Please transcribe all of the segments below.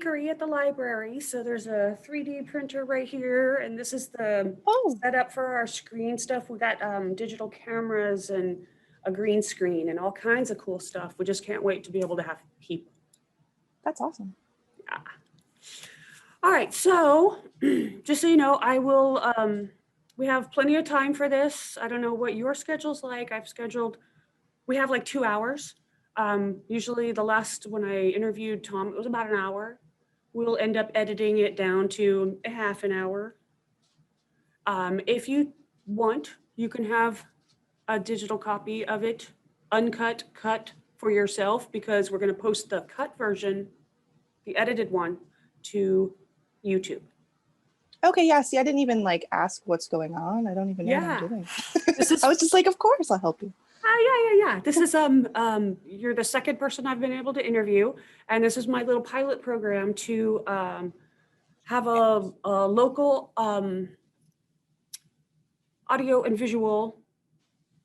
geekery at the library. So there's a 3D printer right here, and this is the Oh, setup for our screen stuff. We got digital cameras and a green screen and all kinds of cool stuff. We just can't wait to be able to have people. that's awesome. Yeah. All right, so just so you know, I will, we have plenty of time for this. I don't know what your schedule's like. We have like 2 hours. Usually the last, when I interviewed Tom, it was about an hour. We'll end up editing it down to a half an hour. If you want, you can have a digital copy of it, uncut, cut for yourself, because we're going to post the cut version, the edited one, to YouTube. Okay, yeah, see, I didn't even like ask what's going on. I don't even know what I'm Yeah, doing. this is I was just like, of course I'll help you. yeah. This is you're the second person I've been able to interview, and this is my little pilot program to have a local audio and visual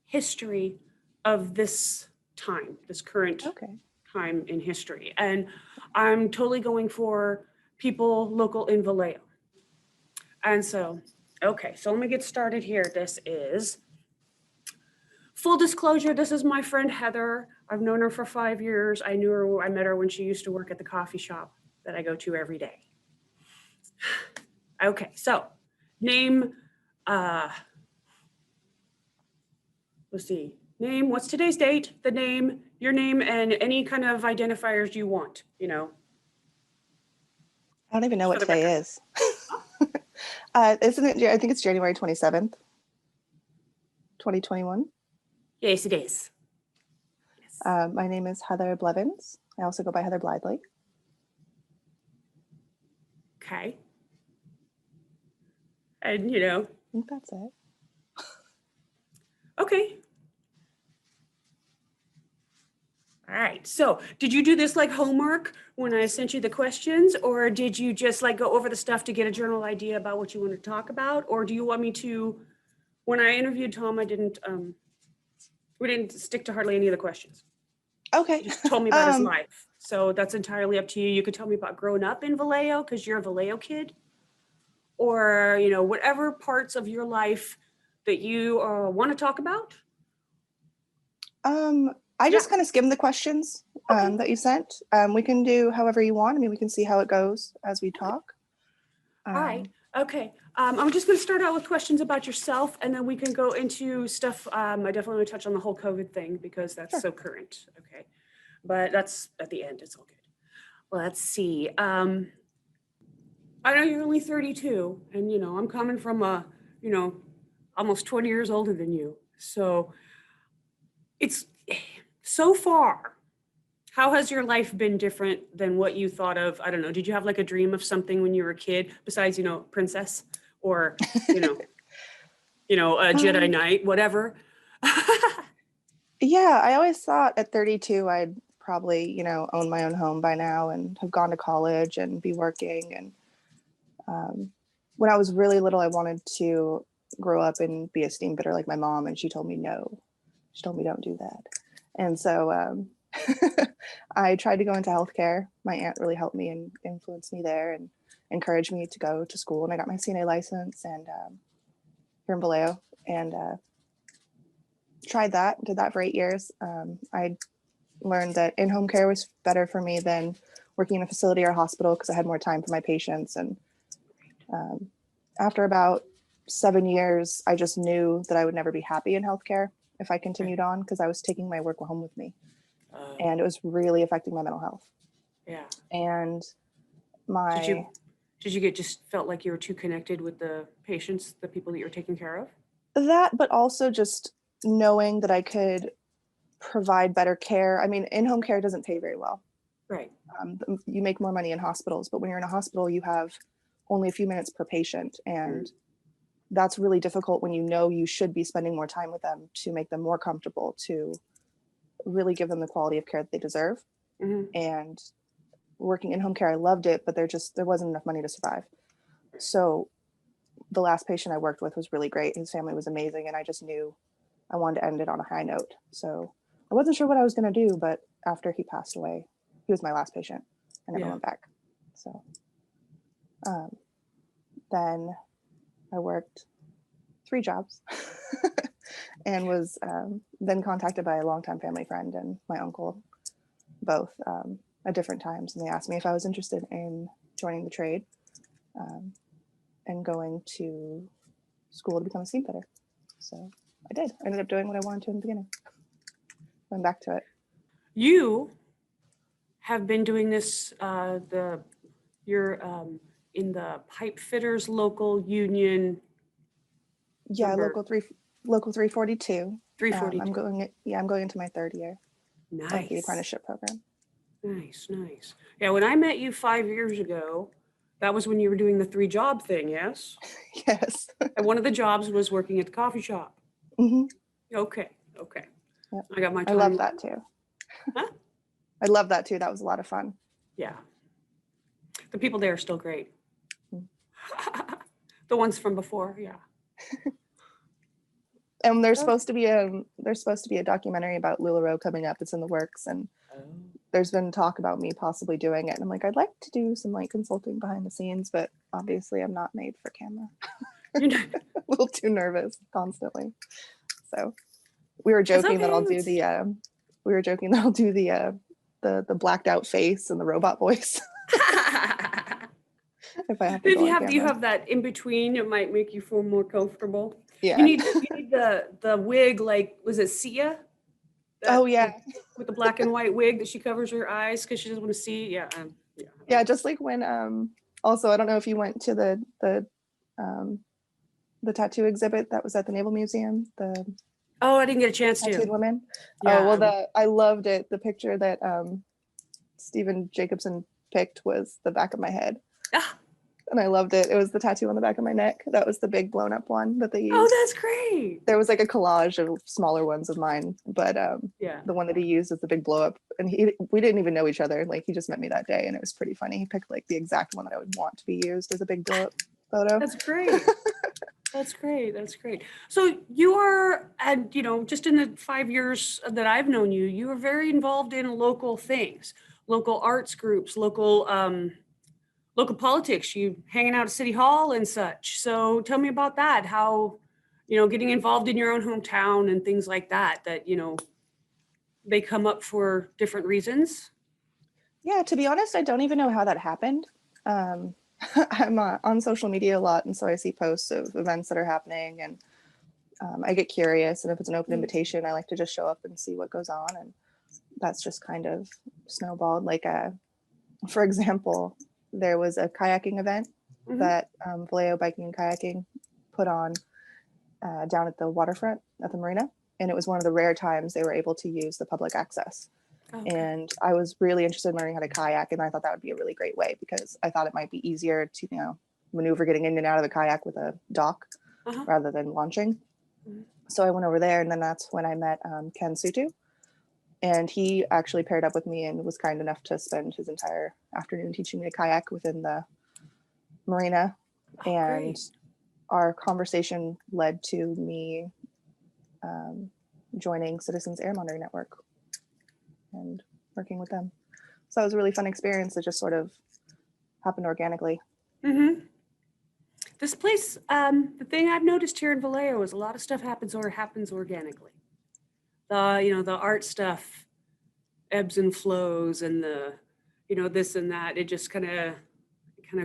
history of this time, this current Okay. time in history. And I'm totally going for people local in Vallejo. And so, okay, so let me get started here. This is full disclosure. This is my friend Heather. I've known her for 5 years. I met her when she used to work at the coffee shop that I go to every day. Okay, so name, let's see, name, what's today's date, the name, your name, and any kind of identifiers you want, I don't even know what today is. Isn't it? I think it's January 27th, 2021. Yes, it is. Yes. My name is Heather Blevins. I also go by Heather Blithely. Okay. And I think that's it. okay. All right. So did you do this like homework when I sent you the questions, or did you just like go over the stuff to get a general idea about what you want to talk about? Or do you want me to, when I interviewed Tom, we didn't stick to hardly any of the questions. Okay. He just told me about his life. So that's entirely up to you. You could tell me about growing up in Vallejo because you're a Vallejo kid, or, whatever parts of your life that you want to talk about. I just kind of skimmed the questions that you sent. We can do however you want. I mean, we can see how it goes as we talk. All right. Okay. I'm just going to start out with questions about yourself, and then we can go into stuff. I definitely want to touch on the whole COVID thing because that's so current. Okay. But that's at the end. It's all good. Well, let's see. I know you're only 32, and, I'm coming from almost 20 years older than you. So it's so far. How has your life been different than what you thought of? I don't know. Did you have like a dream of something when you were a kid besides, princess or, a Jedi Knight, whatever? Yeah, I always thought at 32, I'd probably, own my own home by now and have gone to college and be working. And when I was really little, I wanted to grow up and be a steamfitter like my mom. And she told me no. She told me don't do that. And so I tried to go into healthcare. My aunt really helped me and influenced me there and encouraged me to go to school. And I got my CNA license and here in Vallejo, and tried that, did that for 8 years. I learned that in-home care was better for me than working in a facility or a hospital because I had more time for my patients. And after about 7 years, I just knew that I would never be happy in healthcare if I continued on because I was taking my work home with me. And it was really affecting my mental health. Yeah. And did you just felt like you were too connected with the patients, the people that you're taking care of? That, but also just knowing that I could provide better care. I mean, in-home care doesn't pay very well. Right. You make more money in hospitals, but when you're in a hospital, you have only a few minutes per patient. And that's really difficult when you should be spending more time with them to make them more comfortable, to really give them the quality of care that they deserve. And working in home care, I loved it, but there wasn't enough money to survive. So the last patient I worked with was really great. His family was amazing. And I just knew I wanted to end it on a high note. So I wasn't sure what I was going to do, but after he passed away, he was my last patient. I never went back. So then I worked 3 jobs and was then contacted by a longtime family friend and my uncle, both at different times. And they asked me if I was interested in joining the trade and going to school to become a steamfitter. So I did. I ended up doing what I wanted to in the beginning. Went back to it. You have been doing this, you're in the pipe fitters local union. Yeah, Number local 342. 342. I'm going into my 3rd year of the Nice. apprenticeship program. Nice. Yeah, when I met you 5 years ago, that was when you were doing the 3-job thing, yes? Yes. And one of the jobs was working at the coffee shop. Mm-hmm. Okay. Yep. I got my I time. love that too. Huh? I love that too. That was a lot of fun. Yeah. The people there are still great. Mm. The ones from before, yeah. And there's supposed to be a documentary about LuLaRoe coming up. It's in the works, and there's been talk about me possibly doing it. And I'm like, I'd like to do some like consulting behind the scenes, but obviously I'm not made for camera. You know, A little too nervous constantly. So we were joking that I'll do the the blacked out face and the robot voice if I have to if go on you camera. have that in between, it might make you feel more comfortable. Yeah. You need the wig, like, was it Sia? Oh yeah. With the black and white wig that she covers her eyes because she doesn't want to see. Yeah. Yeah, just like when also I don't know if you went to the tattoo exhibit that was at the Naval Museum, the Oh, I didn't get a chance tattooed to. women. Yeah. Oh well, I loved it. The picture that Stephen Jacobson picked was the back of my head. Ah. And I loved it. It was the tattoo on the back of my neck. That was the big blown up one that they used. Oh, that's great. There was like a collage of smaller ones of mine, but the one that he used is the big blow up. And we didn't even know each other. Like he just met me that day, and it was pretty funny. He picked like the exact one that I would want to be used as a big blow up photo. That's great. That's great. So you are, and just in the 5 years that I've known you, you are very involved in local things, local arts groups, local politics. You hanging out at City Hall and such. So tell me about that. How, getting involved in your own hometown and things like that. They come up for different reasons. Yeah, to be honest, I don't even know how that happened. I'm on social media a lot, and so I see posts of events that are happening, and I get curious. And if it's an open invitation, I like to just show up and see what goes on, and that's just kind of snowballed. Like, for example, there was a kayaking event that Vallejo Biking and Kayaking put on down at the waterfront at the marina, and it was one of the rare times they were able to use the public access. Okay. And I was really interested in learning how to kayak, and I thought that would be a really great way because I thought it might be easier to maneuver getting in and out of the kayak with a dock rather than launching. So I went over there, and then that's when I met Ken Sutu, and he actually paired up with me and was kind enough to spend his entire afternoon teaching me to kayak within the marina. And great. Our conversation led to me joining Citizens Air Monitoring Network and working with them. So it was a really fun experience that just sort of happened organically. This place, the thing I've noticed here in Vallejo is a lot of stuff happens organically. The art stuff ebbs and flows, and the, this and that. It just kind of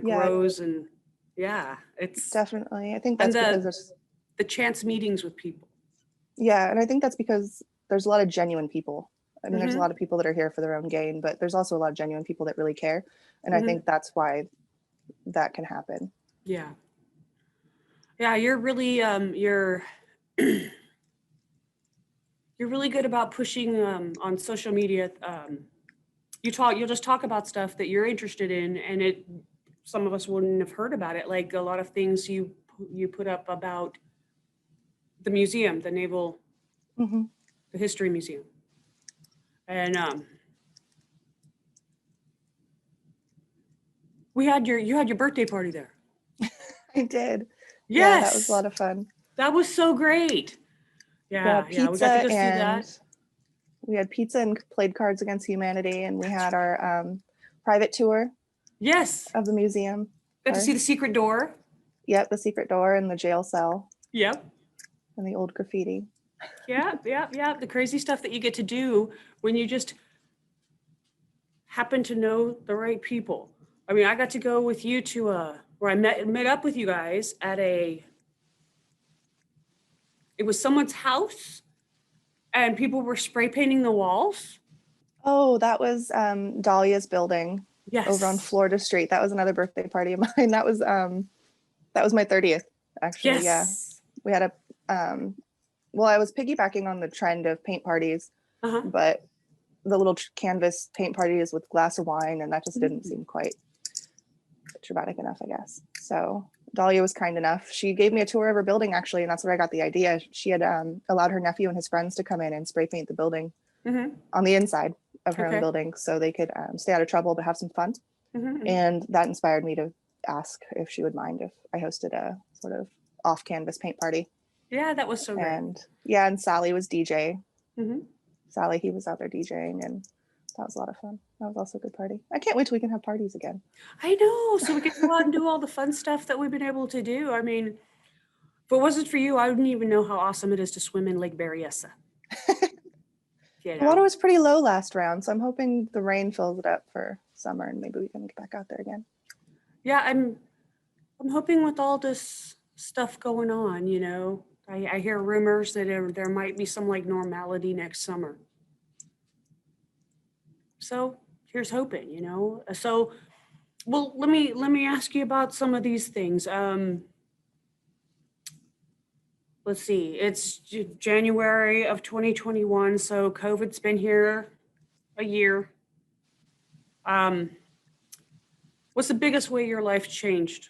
grows, and it's definitely. I think that's because the chance meetings with people. Yeah, and I think that's because there's a lot of genuine people. I mean, there's a lot of people that are here for their own gain, but there's also a lot of genuine people that really care. And I think that's why that can happen. Yeah. Yeah, you're really, you're really good about pushing on social media. You'll just talk about stuff that you're interested in, and some of us wouldn't have heard about it. Like a lot of things you put up about the museum, the Naval, the History Museum. And you had your birthday party there. I did. Yes. Yeah, that was a lot of fun. That was so great. Yeah, we got to go see that. We had pizza and played Cards Against Humanity, and we had our private tour Yes. of the museum. Got to see the secret door. Yep, the secret door and the jail cell Yep. and the old graffiti. Yeah. The crazy stuff that you get to do when you just happen to know the right people. I mean, I got to go with you to where I met up with you guys at it was someone's house and people were spray painting the walls. Oh, that was Dahlia's building over on Yes. Florida Street. That was another birthday party of mine. That was my 30th, actually. Yeah. Yes. We had well, I was piggybacking on the trend of paint parties, Uh-huh. but the little canvas paint parties with glass of wine, and that just didn't seem quite dramatic enough, I guess. So Dahlia was kind enough. She gave me a tour of her building, actually, and that's where I got the idea. She had allowed her nephew and his friends to come in and spray paint the building on the inside of her own building so they could stay out of trouble but have some fun. And that inspired me to ask if she would mind if I hosted a sort of off-canvas paint party. Yeah, that was so great. And yeah, and Sally was DJ. Sally, he was out there DJing, and that was a lot of fun. That was also a good party. I can't wait till we can have parties again. I know, so we can go out and do all the fun stuff that we've been able to do. I mean, if it wasn't for you, I wouldn't even know how awesome it is to swim in Lake Berryessa. The water was pretty low last round, so I'm hoping the rain fills it up for summer and maybe we can get back out there again. Yeah, I'm hoping with all this stuff going on, you know, I hear rumors that there might be some like normality next summer. So here's hoping, you know. So, well, let me ask you about some of these things. Let's see, it's January of 2021, so COVID's been here a year. What's the biggest way your life changed?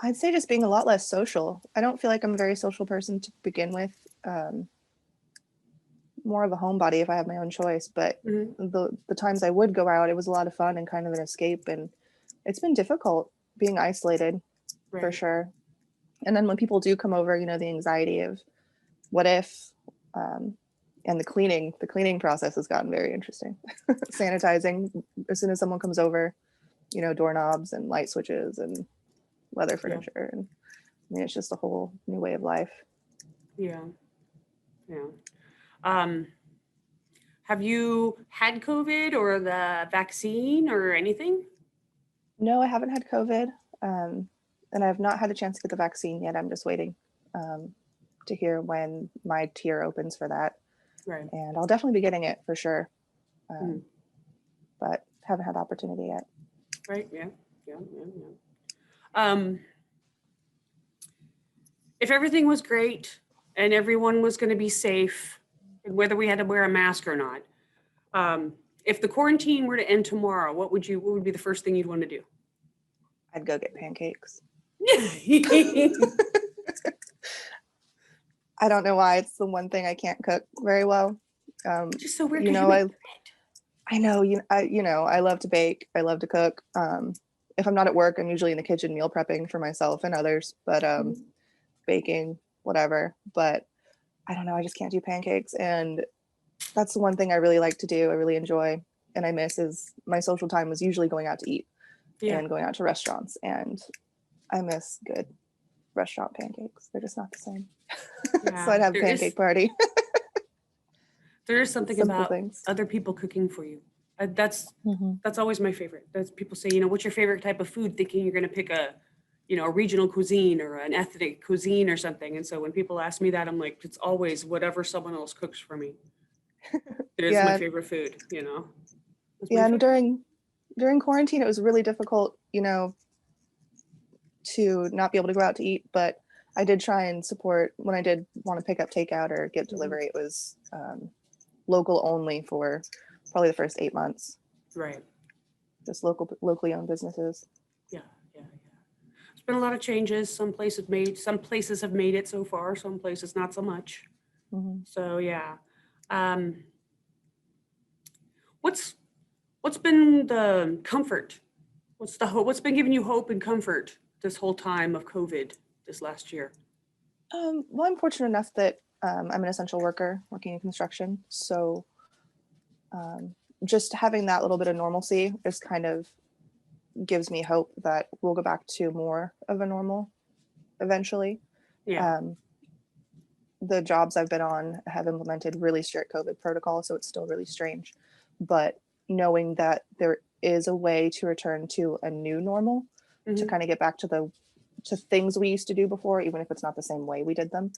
I'd say just being a lot less social. I don't feel like I'm a very social person to begin with. More of a homebody if I have my own choice, but the times I would go out, it was a lot of fun and kind of an escape, and it's been difficult being isolated for sure. And then when people do come over, you know, the anxiety of what if, and the cleaning process has gotten very interesting. Sanitizing as soon as someone comes over, you know, doorknobs and light switches and leather furniture. And I mean, it's just a whole new way of life. Yeah. Have you had COVID or the vaccine or anything? No, I haven't had COVID. And I've not had a chance to get the vaccine yet. I'm just waiting to hear when my tier opens for that. Right. And I'll definitely be getting it for sure. But haven't had the opportunity yet. Right. Yeah. If everything was great and everyone was going to be safe, and whether we had to wear a mask or not, if the quarantine were to end tomorrow, what would be the first thing you'd want to do? I'd go get pancakes. I don't know why. It's the one thing I can't cook very well. Just so weird. You know, I know, I love to bake. I love to cook. If I'm not at work, I'm usually in the kitchen meal prepping for myself and others, but baking, whatever. But I don't know. I just can't do pancakes. And that's the one thing I really like to do. I really enjoy and I miss is my social time was usually going out to eat and going out to restaurants. And I miss good restaurant pancakes. They're just not the same. Yeah, so I'd have a pancake party. There is something about things. Other people cooking for you. That's always my favorite. That's people say, you know, what's your favorite type of food? Thinking you're going to pick a regional cuisine or an ethnic cuisine or something. And so when people ask me that, I'm like, it's always whatever someone else cooks for me. It is my favorite food, you know. And during quarantine, it was really difficult, you know, to not be able to go out to eat, but I did try and support when I did want to pick up takeout or get delivery. It was local only for probably the first 8 months. Right. Just locally owned businesses. Yeah. There's been a lot of changes. Some places have made it so far. Some places not so much. So yeah. What's been the comfort? What's the hope? What's been giving you hope and comfort this whole time of COVID this last year? Well, I'm fortunate enough that I'm an essential worker working in construction. So just having that little bit of normalcy is kind of gives me hope that we'll go back to more of a normal eventually. Yeah. The jobs I've been on have implemented really strict COVID protocols, so it's still really strange. But knowing that there is a way to return to a new normal, to kind of get back to things we used to do before, even if it's not the same way we did them.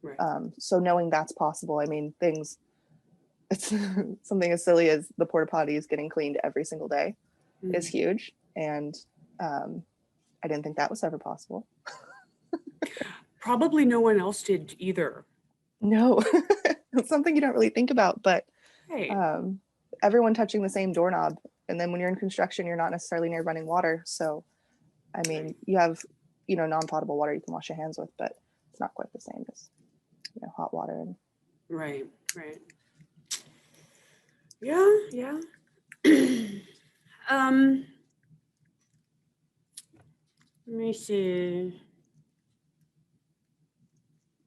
Right. So knowing that's possible, I mean, it's something as silly as the porta potties getting cleaned every single day is huge. And I didn't think that was ever possible. Probably no one else did either. No, it's something you don't really think about, but Right. Everyone touching the same doorknob. And then when you're in construction, you're not necessarily near running water. So, I mean, Right. you have, non-potable water you can wash your hands with, but it's not quite the same as, hot water. And Right. Right. Yeah. Yeah. Let me see.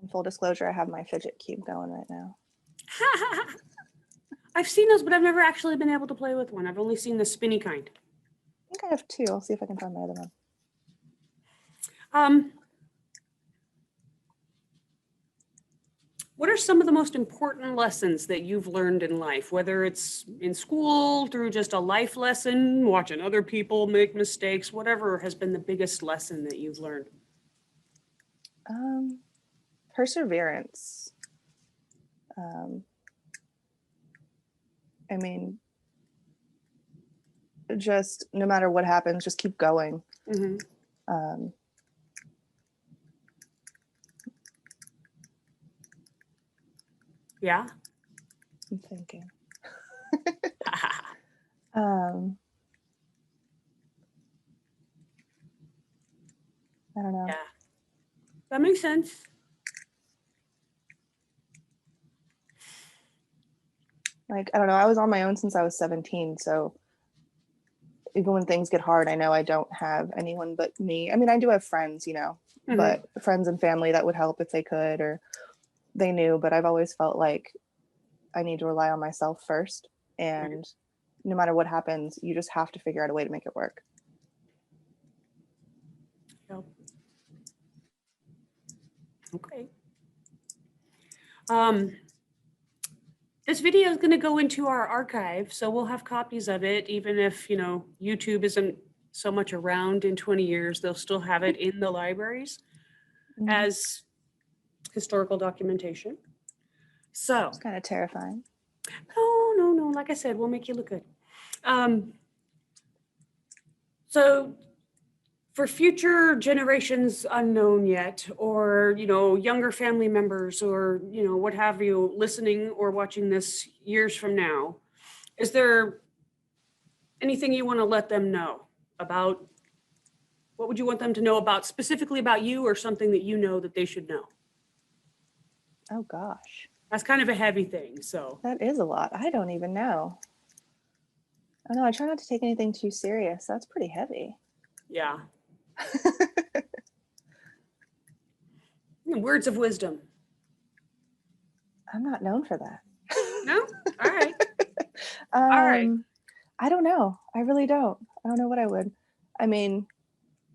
in full disclosure, I have my fidget cube going right now. I've seen those, but I've never actually been able to play with one. I've only seen the spinny kind. I think I have two. I'll see if I can find my other one. What are some of the most important lessons that you've learned in life, whether it's in school, through just a life lesson, watching other people make mistakes, whatever has been the biggest lesson that you've learned? Perseverance. I mean, just no matter what happens, just keep going. Yeah. I'm thinking. I don't know. Yeah. That makes sense. Like, I don't know. I was on my own since I was 17. So even when things get hard, I know I don't have anyone but me. I mean, I do have friends, but friends and family that would help if they could or they knew. But I've always felt like I need to rely on myself first. And no matter what happens, you just have to figure out a way to make it work. Yep. Okay. This video is going to go into our archive, so we'll have copies of it, even if, YouTube isn't so much around in 20 years, they'll still have it in the libraries as historical documentation. So it's kind of terrifying. No. Like I said, we'll make you look good. So for future generations unknown yet, or, younger family members or, what have you, listening or watching this years from now, is there anything you want to let them know about? What would you want them to know about, specifically about you, or something that you know that they should know? Oh, gosh. That's kind of a heavy thing, so. That is a lot. I don't even know. I know. I try not to take anything too serious. That's pretty heavy. Yeah. Words of wisdom. I'm not known for that. No? All right. All right. I don't know. I really don't. I don't know what I would. I mean,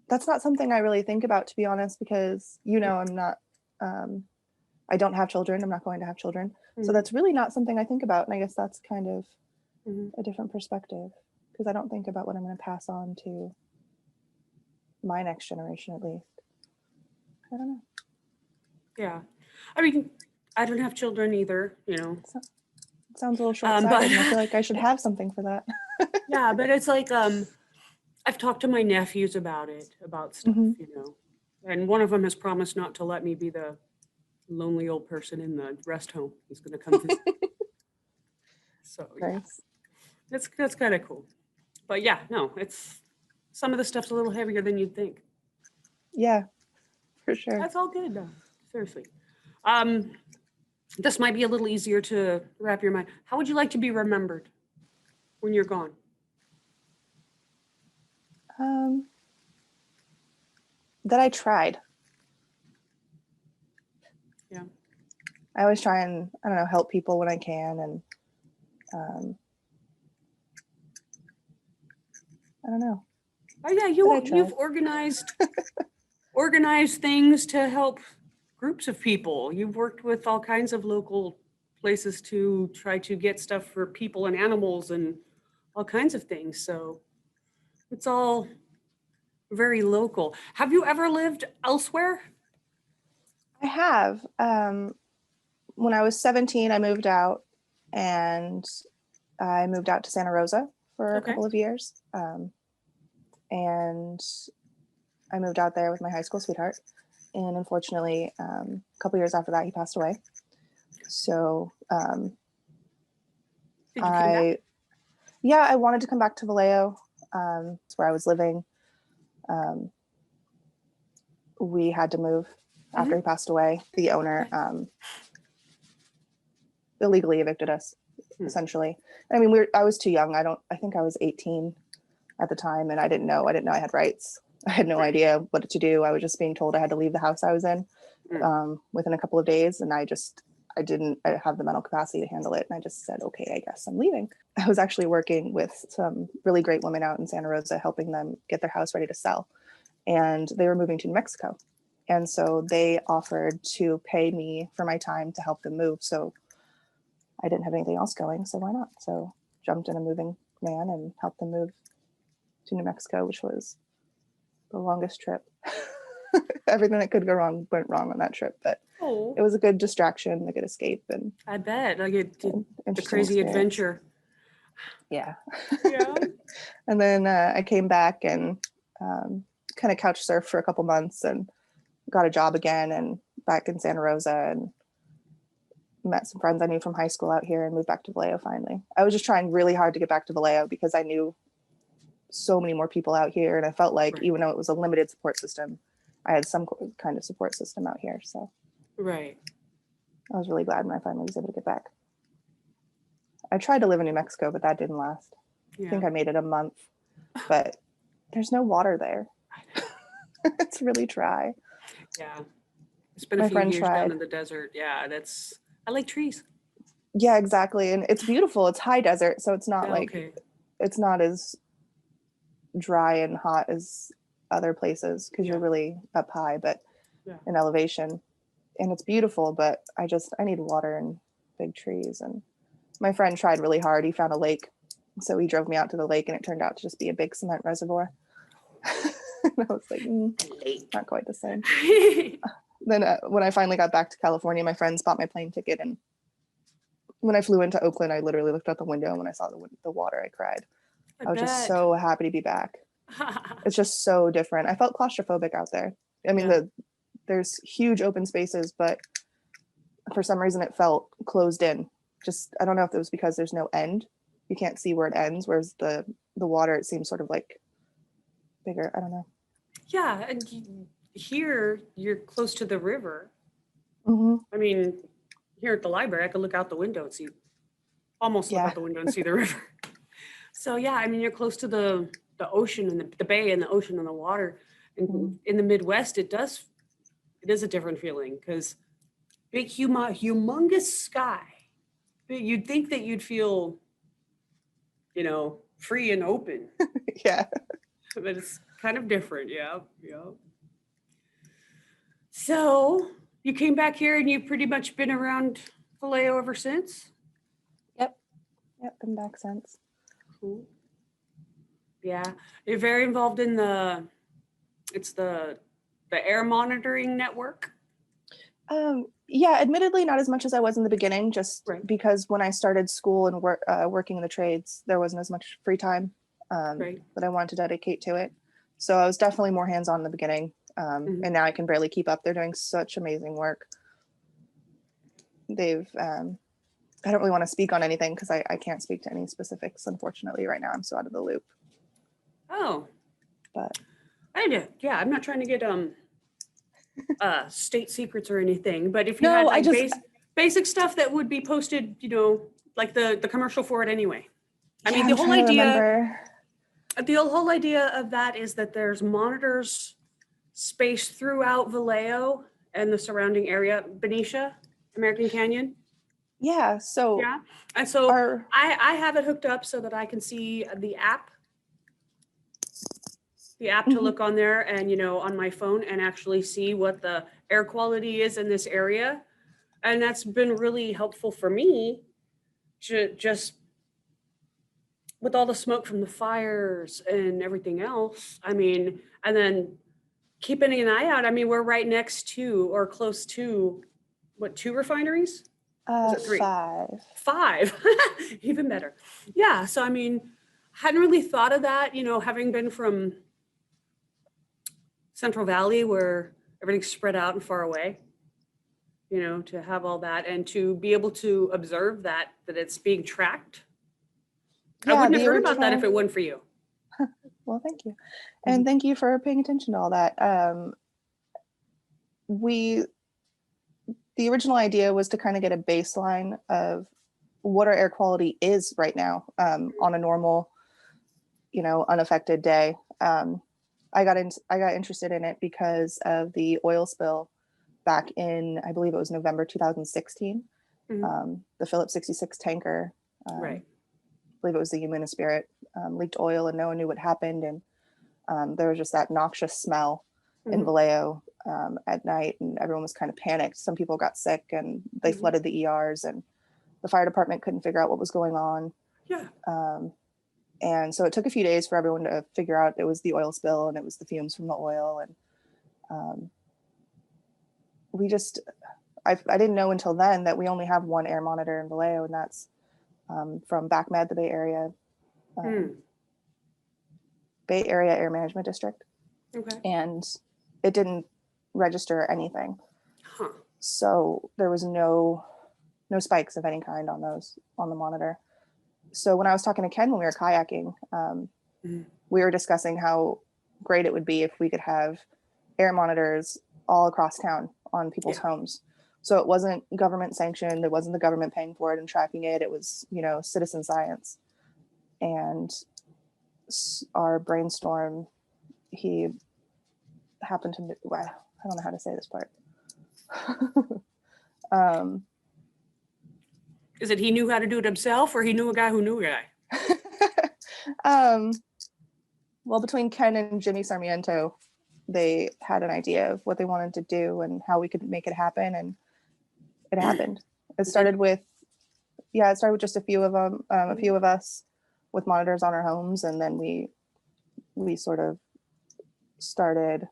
that's not something I really think about, to be honest, because, I'm not, I don't have children. I'm not going to have children. So that's really not something I think about. And I guess that's kind of a different perspective, because I don't think about what I'm going to pass on to my next generation, at least. I don't know. Yeah. I mean, I don't have children either, It sounds a little short-sighted, and I feel like I should have something for that. Yeah, but it's like, I've talked to my nephews about stuff, and one of them has promised not to let me be the lonely old person in the rest home. He's going to come visit. So yeah, Nice. that's kind of cool. But yeah, no, it's some of the stuff's a little heavier than you'd think. Yeah, for sure. That's all good though. Seriously. This might be a little easier to wrap your mind. How would you like to be remembered when you're gone? That I tried. Yeah. I always try and, I don't know, help people when I can. And I don't know. Oh yeah, But I you've tried. organized things to help groups of people. You've worked with all kinds of local places to try to get stuff for people and animals and all kinds of things. So it's all very local. Have you ever lived elsewhere? I have. When I was 17, I moved out, and I moved out to Santa Rosa for a Okay. couple of years. And I moved out there with my high school sweetheart. And unfortunately, a couple years after that, he passed away. So Did you come back? I wanted to come back to Vallejo. It's where I was living. We had to move after he passed away. The owner illegally evicted us, essentially. I mean, I was too young. I think I was 18 at the time, and I didn't know I had rights. I had no idea what to do. I was just being told I had to leave the house I was in within a couple of days, and I didn't have the mental capacity to handle it. And I just said, okay, I guess I'm leaving. I was actually working with some really great women out in Santa Rosa, helping them get their house ready to sell. And they were moving to New Mexico. And so they offered to pay me for my time to help them move. So I didn't have anything else going, so why not? So jumped in a moving van and helped them move to New Mexico, which was the longest trip. Everything that could go wrong went wrong on that trip, but it was a good distraction, a good escape, and I bet. Like the interesting crazy experience. adventure. Yeah. Yeah. And then I came back and kind of couch surfed for a couple months and got a job again and back in Santa Rosa, and met some friends I knew from high school out here and moved back to Vallejo finally. I was just trying really hard to get back to Vallejo because I knew so many more people out here, and I felt like even though it was a limited support system, I had some kind of support system out here. So right. I was really glad when I finally was able to get back. I tried to live in New Mexico, but that didn't last. I think I made it a month, but there's no water there. It's really dry. Yeah. It's been a few years down in the desert. Yeah, I like trees. Yeah, exactly. And it's beautiful. It's high desert, so it's not it's not as dry and hot as other places because you're really up high, but in elevation. And it's beautiful, but I need water and big trees. And my friend tried really hard. He found a lake. So he drove me out to the lake, and it turned out to just be a big cement reservoir. And I was like, not quite the same. Then when I finally got back to California, my friends bought my plane ticket. And when I flew into Oakland, I literally looked out the window, and when I saw the water, I cried. I was just so happy to be back. It's just so different. I felt claustrophobic out there. I mean, there's huge open spaces, but for some reason it felt closed in. Just, I don't know if it was because there's no end. You can't see where it ends, whereas the water, it seems sort of like bigger. I don't know. Yeah, and here you're close to the river. Mm-hmm. I mean, here at the library, I could look out the window and look out the window and see the river. So yeah, I mean, you're close to the ocean and the bay and the ocean and the water. And in the Midwest, it is a different feeling because big, humongous sky. You'd think that you'd feel, free and open. Yeah. But it's kind of different. Yeah. So you came back here and you've pretty much been around Vallejo ever since? Yep, been back since. Cool. Yeah. You're very involved in the air monitoring network? Yeah, admittedly, not as much as I was in the beginning, just because when I started school and working in the trades, there wasn't as much free time that I wanted to dedicate to it. So I was definitely more hands-on in the beginning. And now I can barely keep up. They're doing such amazing work. I don't really want to speak on anything because I can't speak to any specifics, unfortunately, right now. I'm so out of the loop. Oh. But I do. Yeah, I'm not trying to get state secrets or anything, but if you had like basic stuff that would be posted, like the commercial for it anyway. I mean, the whole idea of that is that there's monitors spaced throughout Vallejo and the surrounding area, Benicia, American Canyon. Yeah. So and so I have it hooked up so that I can see the app the app to look on there and, you know, on my phone and actually see what the air quality is in this area. And that's been really helpful for me to just with all the smoke from the fires and everything else. I mean, and then keeping an eye out. I mean, we're right next to or close to what, 2 refineries? Is it 3? 5. 5, even better. Yeah. So, I mean, hadn't really thought of that, you know, having been from Central Valley where everything's spread out and far away, you know, to have all that and to be able to observe that it's being tracked. I Yeah, wouldn't have the heard about that if original. it wasn't for you. Well, thank you. And thank you for paying attention to all that. The original idea was to kind of get a baseline of what our air quality is right now on a normal, you know, unaffected day. I got interested in it because of the oil spill back in, I believe it was November 2016. The Phillips 66 tanker, Right. I believe it was the Umina Spirit, leaked oil and no one knew what happened. And there was just that noxious smell in Vallejo at night, and everyone was kind of panicked. Some people got sick and they flooded the ERs, and the fire department couldn't figure out what was going on. Yeah. And so it took a few days for everyone to figure out it was the oil spill and it was the fumes from the oil. And I didn't know until then that we only have one air monitor in Vallejo, and that's from BACMed, the Bay Area Air Management District. Okay. And it didn't register anything. So there was no spikes of any kind on the monitor. So when I was talking to Ken when we were kayaking, we were discussing how great it would be if we could have air monitors all across town on people's homes. So it wasn't government sanctioned. It wasn't the government paying for it and tracking it. It was, you know, citizen science. And our brainstorm, he happened to, well, I don't know how to say this part. Is it he knew how to do it himself, or he knew a guy who knew a guy? Well, between Ken and Jimmy Sarmiento, they had an idea of what they wanted to do and how we could make it happen, and it happened. It started with just a few of them, a few of us with monitors on our homes, and then we sort of started.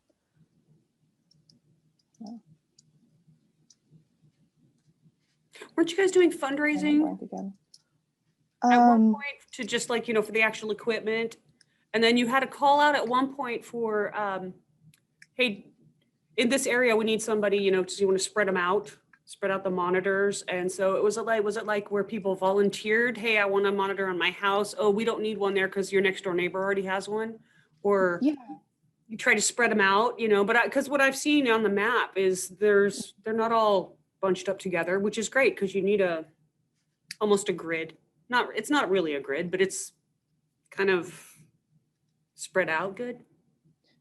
Weren't you guys doing fundraising at one point to just like, you know, for the actual equipment? And then you had a call out at one point for, hey, in this area, we need somebody, you know, do you want to spread out the monitors? And so was it like where people volunteered? Hey, I want a monitor on my house. Oh, we don't need one there because your next door neighbor already has one. Or you try to spread them out, you know, but because what I've seen on the map is they're not all bunched up together, which is great because you need almost a grid. It's not really a grid, but it's kind of spread out good.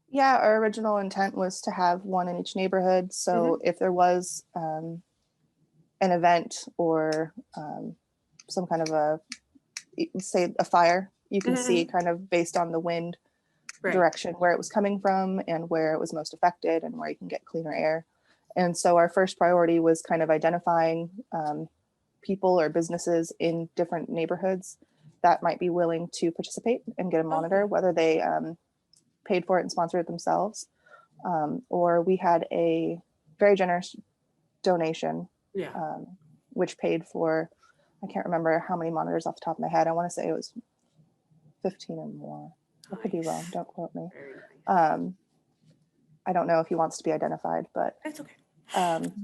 Yeah, our original intent was to have one in each neighborhood. So if there was an event or some kind of say a fire, you can see kind of based on the wind direction where it was coming from and where it was most affected and where you can get cleaner air. And so our first priority was kind of identifying people or businesses in different neighborhoods that might be willing to participate and get a monitor, whether they paid for it and sponsored it themselves, or we had a very generous donation, which paid for, I can't remember how many monitors off the top of my head. I want to say it was 15 or more. I could be wrong. Don't quote me. I don't know if he wants to be identified, but that's okay.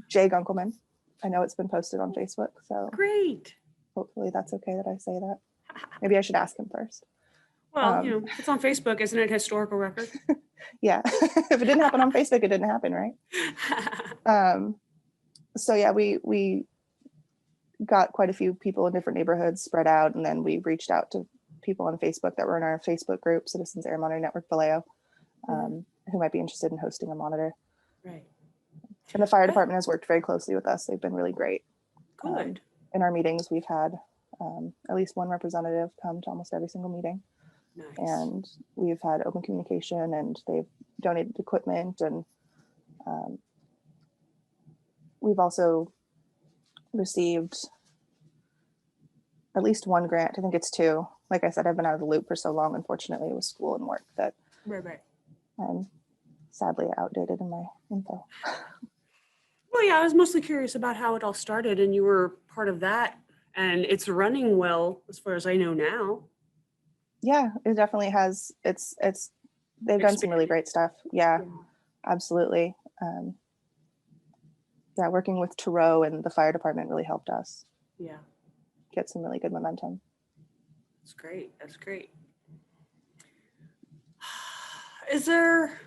Jay Gunkelman. I know it's been posted on Facebook, so great. Hopefully that's okay that I say that. Maybe I should ask him first. Well, you know, if it's on Facebook, isn't it a historical record? Yeah. If it didn't happen on Facebook, it didn't happen, right? So yeah, we got quite a few people in different neighborhoods spread out, and then we reached out to people on Facebook that were in our Facebook group, Citizens Air Monitor Network Vallejo, who might be interested in hosting a monitor. Right. And the fire department has worked very closely with us. They've been really great. In our meetings, we've had at least one representative come to almost every single meeting. Nice. And we've had open communication, and they've donated equipment, and we've also received at least one grant. I think it's two. Like I said, I've been out of the loop for so long, unfortunately, with school and work, that Right. I'm sadly outdated in my info. Well, yeah, I was mostly curious about how it all started, and you were part of that, and it's running well as far as I know now. Yeah, it definitely has. They've done some really great stuff. Yeah, absolutely. Yeah, working with Thoreau and the fire department really helped us. Yeah. Get some really good momentum. That's great. That's great. Is there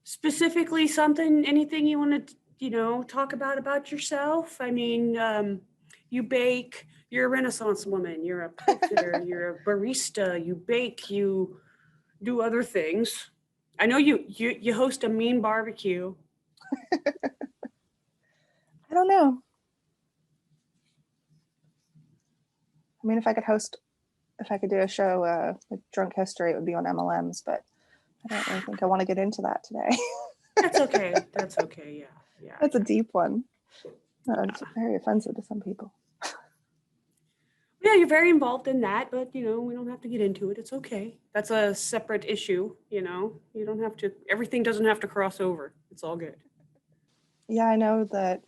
specifically anything you want to, talk about yourself? I mean, you bake, you're a Renaissance woman, you're a pipe fitter, you're a barista, you bake, you do other things. I know you host a mean barbecue. I don't know. I mean, if I could do a show like Drunk History, it would be on MLMs, but I don't really think I want to get into that today. That's okay. That's okay. Yeah. That's a deep one. It's very offensive to some people. Yeah, you're very involved in that, but we don't have to get into it. It's okay. That's a separate issue, you don't have to, everything doesn't have to cross over. It's all good. Yeah, I know that,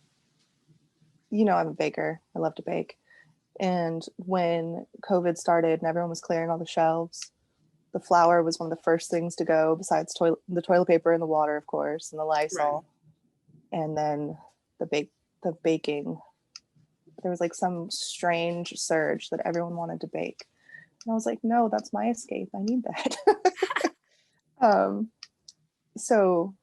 I'm a baker. I love to bake. And when COVID started and everyone was clearing all the shelves, the flour was one of the first things to go, besides the toilet paper and the water, of course, and the Lysol. Right. And then the baking. There was like some strange surge that everyone wanted to bake. And I was like, no, that's my escape. I need that. So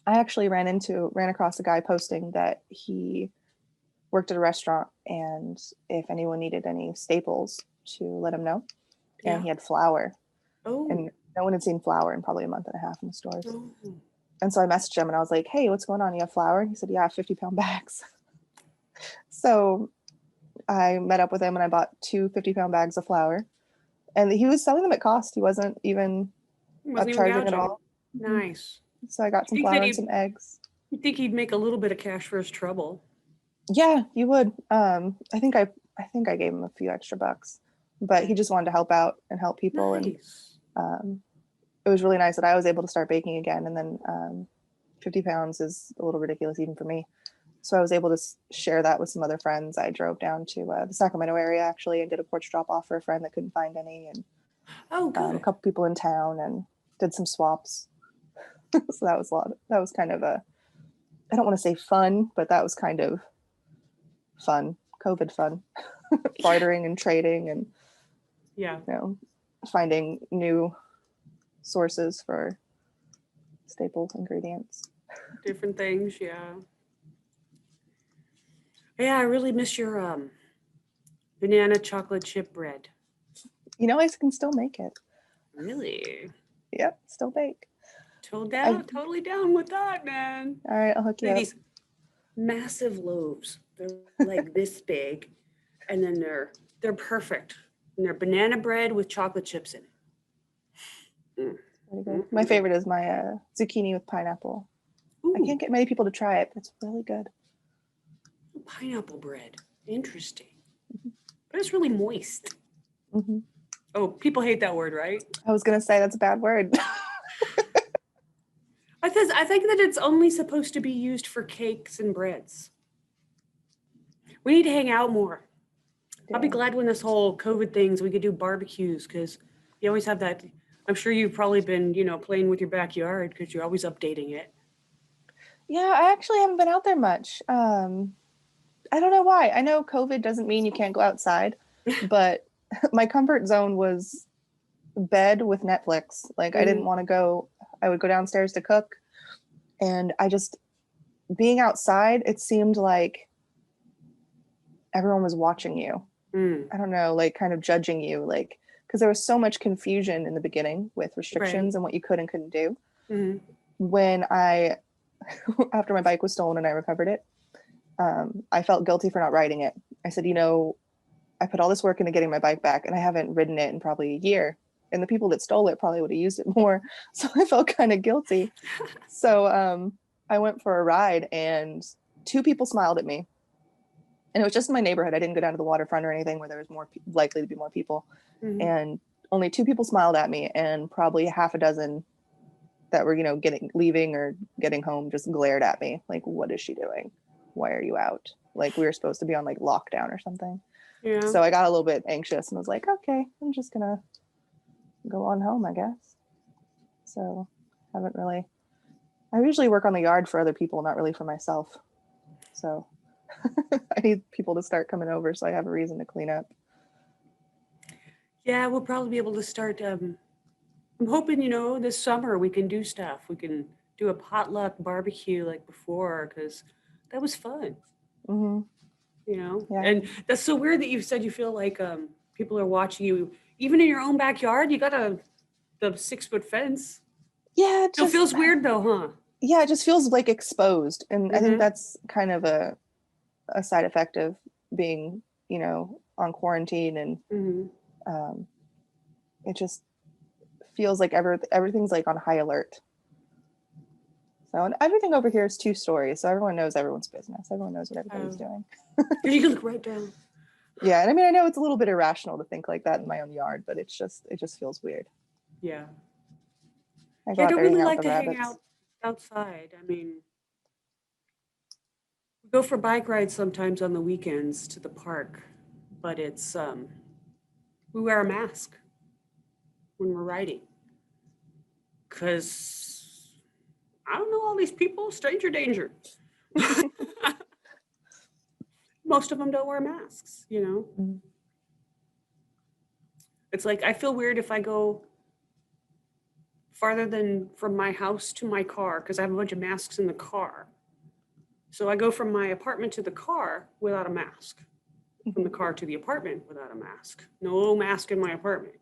I actually ran across a guy posting that he worked at a restaurant, and if anyone needed any staples, to let him know. And yeah. He had flour. Oh. And no one had seen flour in probably a month and a half in the stores. Oh. And so I messaged him and I was like, hey, what's going on? You have flour? And he said, yeah, 50-pound bags. So I met up with him and I bought 2 50-pound bags of flour, and he was selling them at cost. He wasn't even upcharging at all. Nice. So I got some flour and some eggs. You think he'd make a little bit of cash for his trouble? Yeah, you would. I think I gave him a few extra bucks, but he just wanted to help out and help people. Nice. And it was really nice that I was able to start baking again. And then 50 pounds is a little ridiculous even for me. So I was able to share that with some other friends. I drove down to the Sacramento area actually and did a porch drop off for a friend that couldn't find any, and a couple people in town, and did some swaps. So that was that was kind of I don't want to say fun, but that was kind of fun, COVID fun, bartering and trading, and finding new sources for staple ingredients. Different things, yeah. Yeah, I really miss your banana chocolate chip bread. I can still make it. Really? Yep, still bake. Totally down with that, man. All right, I'll hook you up. These massive loaves. They're like this big, and then they're perfect. And they're banana bread with chocolate chips in it. Mm. My favorite is my zucchini with pineapple. Ooh. I can't get many people to try it, but it's really good. Pineapple bread. Interesting. Mm-hmm. But it's really moist. Mm-hmm. Oh, people hate that word, right? I was going to say that's a bad word. Because I think that it's only supposed to be used for cakes and breads. We need to hang out more. Yeah. I'll be glad when this whole COVID things, we could do barbecues, because you always have that. I'm sure you've probably been, playing with your backyard because you're always updating it. Yeah, I actually haven't been out there much. I don't know why. I know COVID doesn't mean you can't go outside, but my comfort zone was bed with Netflix. Like I didn't want to go. I would go downstairs to cook, and being outside, it seemed like everyone was watching you. I don't know, like kind of judging you, like, because there was so much confusion in the beginning with restrictions and what you could and couldn't do. Mm-hmm. When after my bike was stolen and I recovered it, I felt guilty for not riding it. I said, I put all this work into getting my bike back, and I haven't ridden it in probably a year. And the people that stole it probably would have used it more. So I felt kind of guilty. So I went for a ride, and 2 people smiled at me. And it was just in my neighborhood. I didn't go down to the waterfront or anything where there was more likely to be more people. Mhm. And only 2 people smiled at me, and probably half a dozen that were, leaving or getting home just glared at me. Like, what is she doing? Why are you out? Like, we were supposed to be on like lockdown or something. Yeah. So I got a little bit anxious and was like, okay, I'm just gonna go on home, I guess. So I usually work on the yard for other people, not really for myself. So I need people to start coming over so I have a reason to clean up. Yeah, we'll probably be able to start. I'm hoping, this summer we can do stuff. We can do a potluck barbecue like before, because that was fun, Mm-hmm. Yeah. And that's so weird that you said you feel like people are watching you, even in your own backyard. You got the 6-foot fence. Yeah, It still feels weird though, huh? Yeah, it just feels like exposed. And I think Mhm. that's kind of a side effect of being, on quarantine, and Mhm. it just feels like everything's like on high alert. So, and everything over here is 2 stories, so everyone knows everyone's business. Everyone knows what everybody's doing. You can look right down. Yeah, and I mean, I know it's a little bit irrational to think like that in my own yard, but it just feels weird. Yeah. I Yeah, I go out don't there, hang really out like with the to hang rabbits. out outside. I mean, we go for bike rides sometimes on the weekends to the park, but it's we wear a mask when we're riding, because I don't know, all these people, stranger danger. Most of them don't wear masks. Mm. It's like I feel weird if I go farther than from my house to my car, because I have a bunch of masks in the car. So I go from my apartment to the car without a mask, from the car to the apartment without a mask. No mask in my apartment.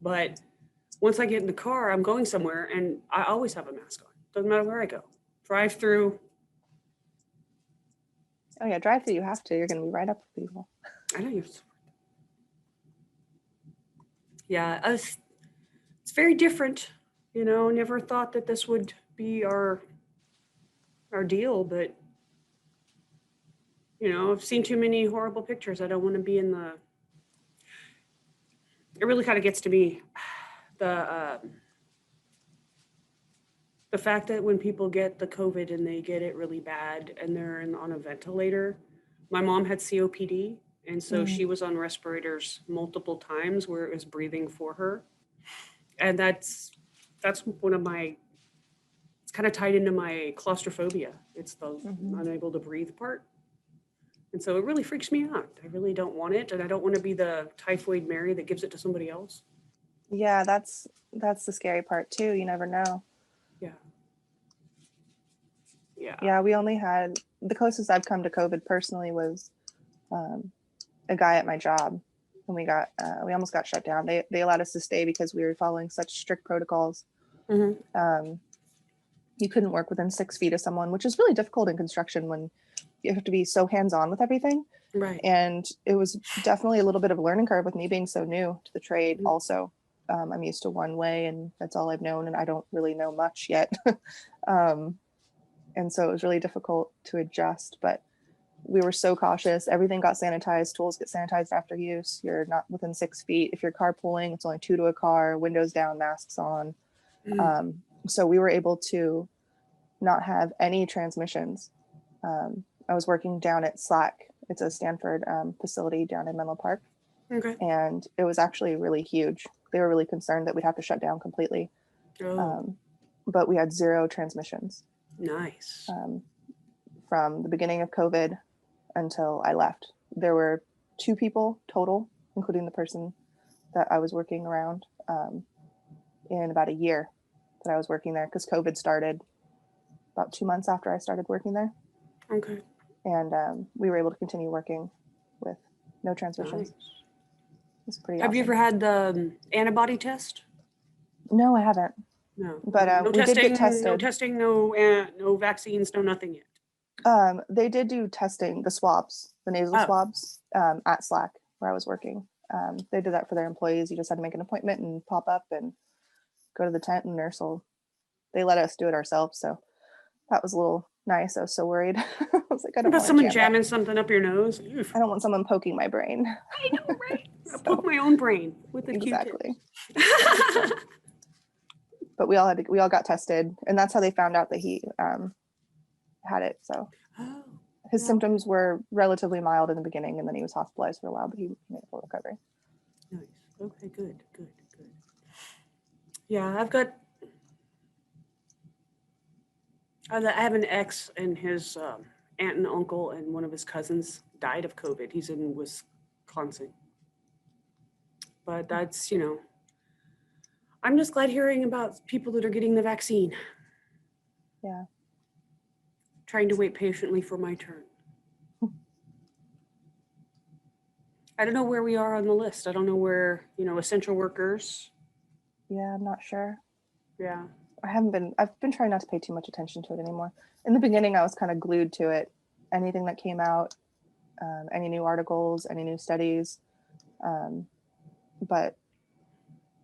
But once I get in the car, I'm going somewhere and I always have a mask on. Doesn't matter where I go. Drive through. Oh yeah, drive through. You have to. You're going to be right up with people. I know you. Yeah, it's very different. Never thought that this would be our deal, but I've seen too many horrible pictures. I don't want to be in the. It really kind of gets to me, the fact that when people get the COVID and they get it really bad and they're on a ventilator. My mom had COPD, and so she was on respirators multiple times where it was breathing for her. And that's one of my, it's kind of tied into my claustrophobia. It's the unable to breathe part. And so it really freaks me out. I really don't want it, and I don't want to be the typhoid Mary that gives it to somebody else. Yeah, that's the scary part too. You never know. Yeah. Yeah. Yeah, we only had, the closest I've come to COVID personally was a guy at my job, and we almost got shut down. They allowed us to stay because we were following such strict protocols. Mm-hmm. You couldn't work within 6 feet of someone, which is really difficult in construction when you have to be so hands-on with everything. Right. And it was definitely a little bit of a learning curve with me being so new to the trade. Also, I'm used to one way, and that's all I've known, and I don't really know much yet. And so it was really difficult to adjust, but we were so cautious. Everything got sanitized. Tools get sanitized after use. You're not within 6 feet. If you're carpooling, it's only 2 to a car, windows down, masks on. So we were able to not have any transmissions. I was working down at Slack. It's a Stanford facility down in Menlo Park. Okay. And it was actually really huge. They were really concerned that we'd have to shut down completely. But we had 0 transmissions. Nice. From the beginning of COVID until I left. There were 2 people total, including the person that I was working around, in about a year that I was working there, because COVID started about 2 months after I started working there. Okay. And we were able to continue working with no transmissions. Nice. It's pretty Have awesome. you ever had the antibody test? No, I haven't. No. But no we testing, did get tested. No testing, no vaccines, no nothing yet. They did do testing, the swabs, the nasal swabs, at Slack. where I was working. They did that for their employees. You just had to make an appointment and pop up and go to the tent, and they let us do it ourselves. So that was a little nice. I was so worried. I was like, I don't About want someone to jamming something up your nose. I don't want someone poking my brain. I know, right? I'll So, poke my own brain with a exactly. Q-tip. But we all got tested, and that's how they found out that he had it. So Oh, his symptoms were relatively mild in the beginning, and then he was hospitalized for a while, but he made a full recovery. nice. Okay, good. Yeah, I have an ex, and his aunt and uncle and one of his cousins died of COVID. He's in Wisconsin. But that's, I'm just glad hearing about people that are getting the vaccine. Yeah. Trying to wait patiently for my turn. I don't know where we are on the list. I don't know where, essential workers. Yeah, I'm not sure. Yeah. I've been trying not to pay too much attention to it anymore. In the beginning, I was kind of glued to it. Anything that came out, any new articles, any new studies. But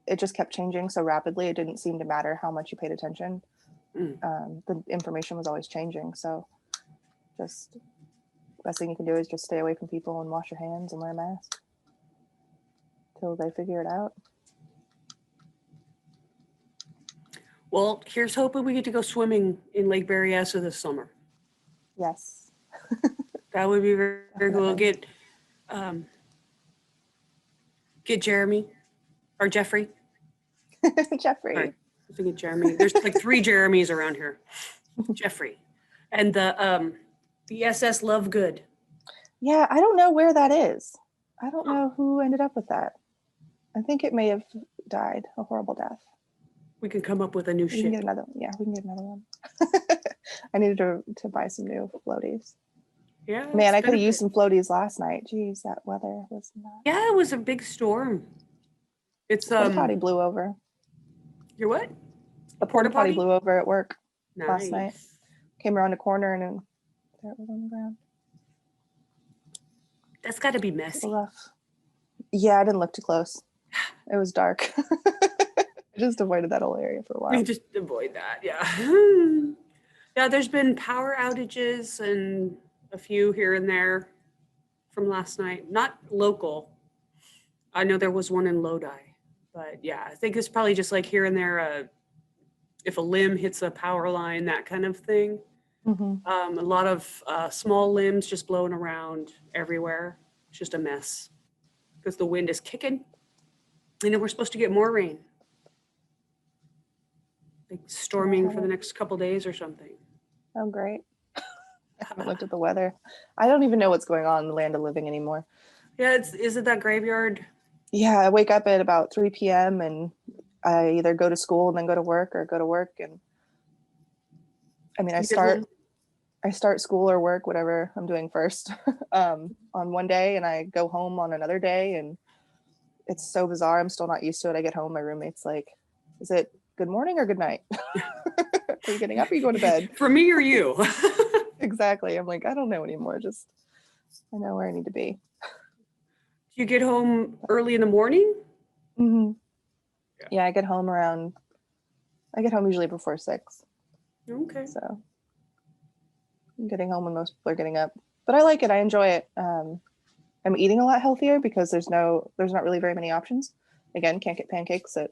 it just kept changing so rapidly. It didn't seem to matter how much you paid attention. The information was always changing. So just the best thing you can do is just stay away from people and wash your hands and wear a mask till they figure it out. Well, here's hoping we get to go swimming in Lake Berryessa this summer. Yes. That would be very, very cool. Get Jeremy or Jeffrey. Jeffrey. Sorry, I think it's Jeremy. There's like 3 Jeremys around here. Jeffrey. And the SS Lovegood. Yeah, I don't know where that is. I don't know who ended up with that. I think it may have died a horrible death. We can come up with a new ship. We can get another one. I needed to buy some new floaties. Yeah. Man, I could have used some floaties last night. Jeez, that weather was not. Yeah, it was a big storm. It's porta potty blew over. Your what? The porta potty blew over at work last night. Came around a corner and there it was on the ground. That's got to be messy. Rough. Yeah, I didn't look too close. It was dark. I just avoided that whole area for a while. You just avoid that, yeah. Yeah, there's been power outages and a few here and there from last night. Not local. I know there was one in Lodi, but yeah, I think it's probably just like here and there. If a limb hits a power line, that kind of thing. A lot of small limbs just blowing around everywhere. It's just a mess because the wind is kicking. And then we're supposed to get more rain. Like storming for the next couple days or something. Oh, great. I haven't looked at the weather. I don't even know what's going on in the land of living anymore. Yeah, is it that graveyard? Yeah, I wake up at about 3 p.m. and I either go to school and then go to work or go to work. And I mean, I start school or work, whatever I'm doing first, on one day, and I go home on another day. And it's so bizarre. I'm still not used to it. I get home, my roommate's like, is it good morning or good night? Are you getting up or are you going to bed? For me or you? Exactly. I'm like, I don't know anymore. Just, I know where I need to be. Do you get home early in the morning? Mm-hmm. Yeah, I get home usually before 6. Okay. So I'm getting home when most people are getting up, but I like it. I enjoy it. I'm eating a lot healthier because there's not really very many options. Again, can't get pancakes at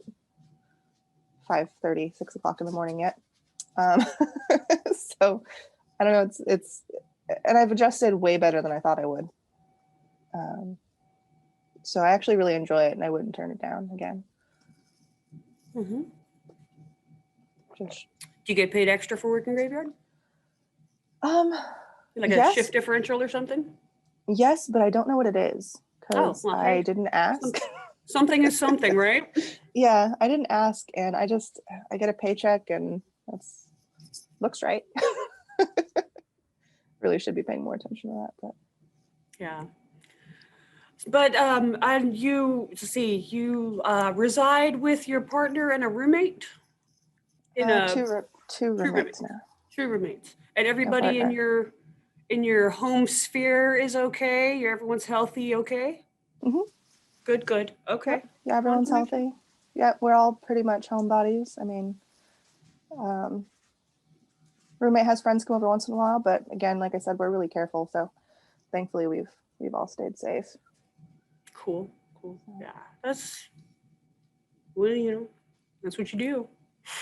5:30, 6 o'clock in the morning yet. So I don't know. It's, and I've adjusted way better than I thought I would. So I actually really enjoy it, and I wouldn't turn it down again. Mm-hmm. Do you get paid extra for working graveyard? Like a shift differential or something? Yes, but I don't know what it is because I didn't ask. Something is something, right? Yeah, I didn't ask, and I get a paycheck, and looks right. Really should be paying more attention to that, but yeah. But you reside with your partner and a roommate? Two roommates now. 2 roommates, and everybody in your home sphere is okay. Everyone's healthy, okay? Mhm. Good, good. Okay. Yep. Yeah, everyone's Glad to healthy. Yeah, we're all pretty much homebodies. I mean, roommate has friends come over once in a while, but again, like I said, we're really careful. So thankfully, we've all stayed safe. Cool, cool. Yeah, that's, well, you know, that's what you do.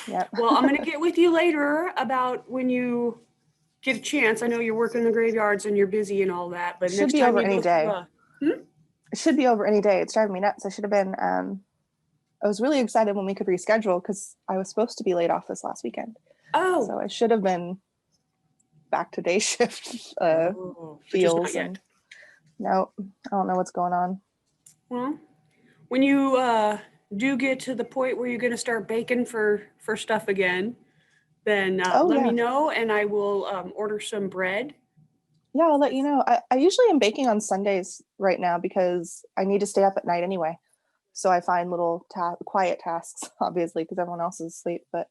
Yep. Well, I'm going to get with you later about when you get a chance. I know you're working the graveyards and you're busy and all that, but Should next be time over you any go day. through It should be over any day. It's driving me nuts. I should have been. I was really excited when we could reschedule because I was supposed to be laid off this last weekend. oh, So I should have been back to day shift oh, but just not feels, yet. and no, I don't know what's going on. Well, when you do get to the point where you're going to start baking for stuff again, then Oh let me yeah. know and I will order some bread. Yeah, I'll let you know. I usually am baking on Sundays right now because I need to stay up at night anyway. So I find little quiet tasks, obviously, because everyone else is asleep, but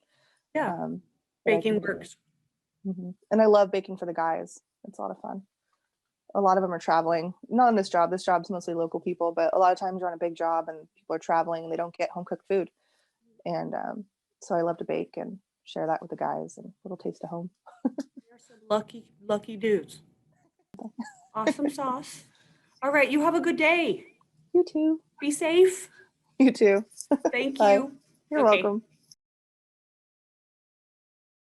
Yeah, that I baking can do. works. And I love baking for the guys. It's a lot of fun. A lot of them are traveling. Not on this job. This job's mostly local people, but a lot of times you're on a big job and people are traveling and they don't get home cooked food. And so I love to bake and share that with the guys and a little taste of home. You're some lucky, lucky dudes. Awesome sauce. All right, you have a good day. You too. Be safe. You too. Thank Bye. you. You're Okay. welcome.